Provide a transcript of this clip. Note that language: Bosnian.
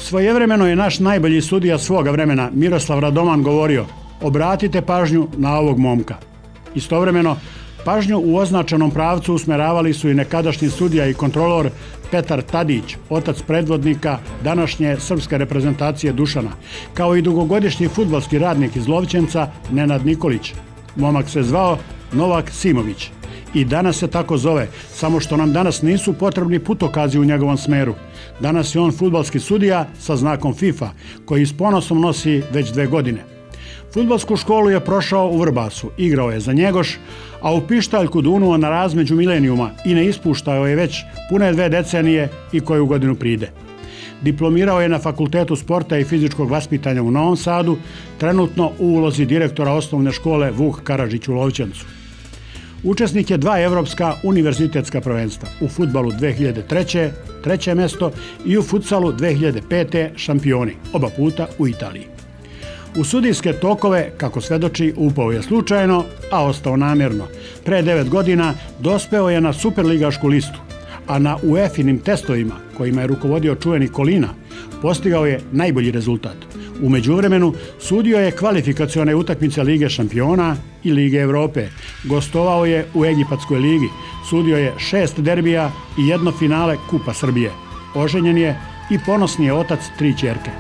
Svojevremeno je naš najbolji sudija svoga vremena, Miroslav Radoman, govorio: obratite pažnju na ovog momka. Istovremeno, pažnju u označenom pravcu usmeravali su i nekadašnji sudija i kontrolor Petar Tadić, otac predvodnika današnje srpske reprezentacije Dušana, kao i dugogodišnji fudbalski radnik iz Lovćenca Nenad Nikolić. Momak se zvao Novak Simović. I danas se tako zove, samo što nam danas nisu potrebni putokazi u njegovom smeru. Danas je on fudbalski sudija sa znakom FIFA, koji s ponosom nosi već 2 godine. Fudbalsku školu je prošao u Vrbasu, igrao je za Njegoš, a u pištaljku dunuo na razmeđu milenijuma i ne ispuštao je već pune 2 decenije i koju godinu pride. Diplomirao je na Fakultetu sporta i fizičkog vaspitanja u Novom Sadu, trenutno u ulozi direktora osnovne škole Vuk Karadžić u Lovćencu. Učesnik je 2 evropska univerzitetska prvenstva, u fudbalu 2003. 3. mesto i u futsalu 2005. šampioni, oba puta u Italiji. U sudijske tokove, kako svedoči, upao je slučajno, a ostao namjerno. Pre 9 godina dospeo je na superligašku listu, a na UEFA-inim testovima, kojima je rukovodio čuveni Kolina, postigao je najbolji rezultat. U međuvremenu sudio je kvalifikacione utakmice Lige šampiona i Lige Evrope. Gostovao je u Egipatskoj ligi, sudio je 6 derbija i 1 finale Kupa Srbije. Oženjen je i ponosni je otac 3 ćerke.